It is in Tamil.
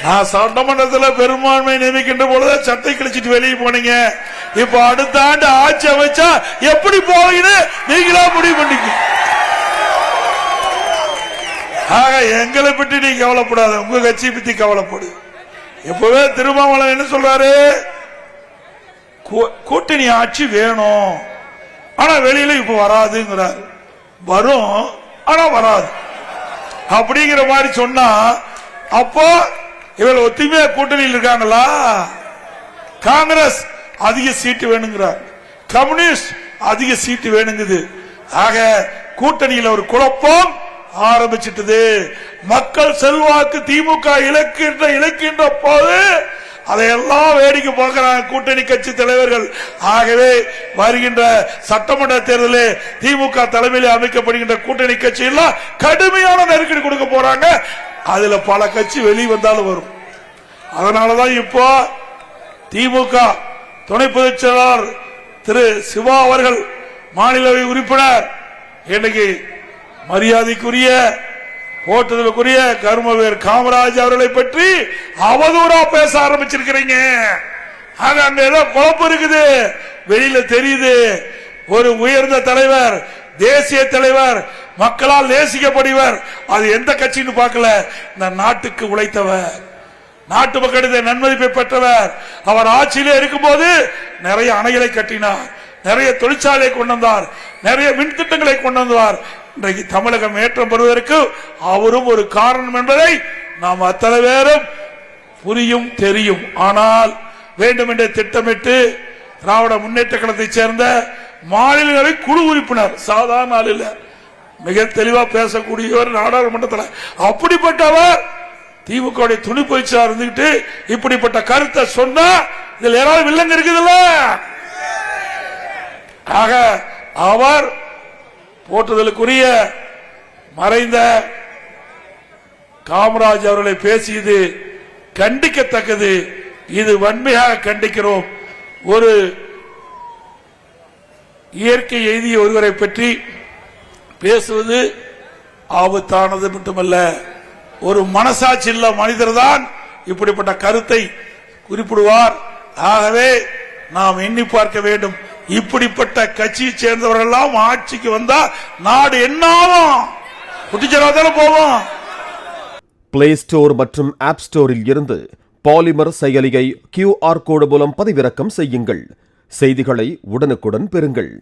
நான் சட்டமன்றத்தில் பெரும்பான்மை நியமிக்கின்ற பொழுது சட்டை கிழிச்சிட்டு வெளியே போனீங்க. இப்ப அடுத்த ஆண்டு ஆட்சி அமைச்சா எப்படி போவீங்கன்னு நீங்களா முடிவு பண்ணிக்க. ஆக எங்களை பற்றி நீ கவலைப்படாத, உங்க கட்சியை பத்தி கவலைப்படு. எப்பவே திருமாவளவன் என்ன சொல்றாரு, கூட்டணி ஆட்சி வேணும், ஆனா வெளியில இப்ப வராதுங்கிறார். வரும் ஆனா வராது அப்படிங்கிற மாதிரி சொன்னா, அப்போ இவள் ஒத்துமையா கூட்டணியில் இருக்காங்களா? காங்கிரஸ் அதிக சீட்டு வேணுங்கிறார், கம்யூனிஸ்ட் அதிக சீட்டு வேணுங்குது. ஆக கூட்டணியில் ஒரு குழப்பம் ஆரம்பிச்சிட்டது. மக்கள் செல்வாக்கு திமுக இழக்கின்ற போது அதையெல்லாம் வேடிக்கை பார்க்கிறாங்க கூட்டணி கட்சி தலைவர்கள். ஆகவே வருகின்ற சட்டமன்ற தேர்தலில் திமுக தலைமையில் அமைக்கப்படுகின்ற கூட்டணி கட்சி எல்லாம் கடுமையான நெருக்கடி கொடுக்க போறாங்க. அதுல பல கட்சி வெளியே வந்தாலும் வரும். அதனாலதான் இப்போ திமுக துணை பொதுச் செயலாளர் திரு சிவா அவர்கள், மாநிலவை உறுப்பினர், இன்னைக்கு மரியாதைக்குரிய போட்டதற்குரிய கர்மவீர் காமராஜ் அவர்களை பற்றி அவதூறா பேச ஆரம்பிச்சிருக்கிறீங்க. அங்க ஏதோ குழப்பம் இருக்குது, வெளியில தெரியுது. ஒரு உயர்ந்த தலைவர், தேசிய தலைவர், மக்களால் நேசிக்கப்படுவர், அது எந்த கட்சின்னு பார்க்கல, இந்த நாட்டுக்கு உழைத்தவர், நாட்டு மக்களுடைய நன்மதிப்பை பெற்றவர். அவர் ஆட்சியிலே இருக்கும்போது நிறைய அணைகளை கட்டினார், நிறைய தொழிற்சாலையை கொண்டு வந்தார், நிறைய மின் திட்டங்களை கொண்டு வந்தார். இன்றைக்கு தமிழகம் ஏற்றம் பெறுவதற்கு அவரும் ஒரு காரணம் என்பதை நாம் அத்தனை பேரும் புரியும் தெரியும். ஆனால் வேண்டும் என்று திட்டமிட்டு திராவிட முன்னேற்ற கழகத்தைச் சேர்ந்த மாநிலங்களவை குழு உறுப்பினர், சாதாரண ஆள் இல்ல, மிக தெளிவா பேசக்கூடியவர் நாடாளுமன்றத்தில், அப்படிப்பட்டவர் திமுக துணை பொதுச் செயலாளர் இருந்துகிட்டு இப்படிப்பட்ட கருத்தை சொன்னா இதுல யாராவது வில்லங்க இருக்குதுல்ல? ஆக அவர் போற்றுதலுக்குரிய மறைந்த காமராஜ் அவர்களை பேசியது கண்டிக்கத்தக்கது. இது வன்மையாக கண்டிக்கிறோம். ஒரு இயற்கை எய்திய ஒருவரை பற்றி பேசுவது ஆபத்தானது மட்டுமல்ல, ஒரு மனசாட்சி இல்ல மனிதர் தான் இப்படிப்பட்ட கருத்தை குறிப்பிடுவார். ஆகவே நாம் எண்ணி பார்க்க வேண்டும். இப்படிப்பட்ட கட்சியை சேர்ந்தவர்கள் எல்லாம் ஆட்சிக்கு வந்தா நாடு என்னாவும் குட்டிச்சராதான போவோம். பிளே ஸ்டோர் மற்றும் ஆப் ஸ்டோரில் இருந்து பாலிமர் செயலியை QR கோடு மூலம் பதிவிறக்கம் செய்யுங்கள். செய்திகளை உடனுக்குடன் பெறுங்கள்.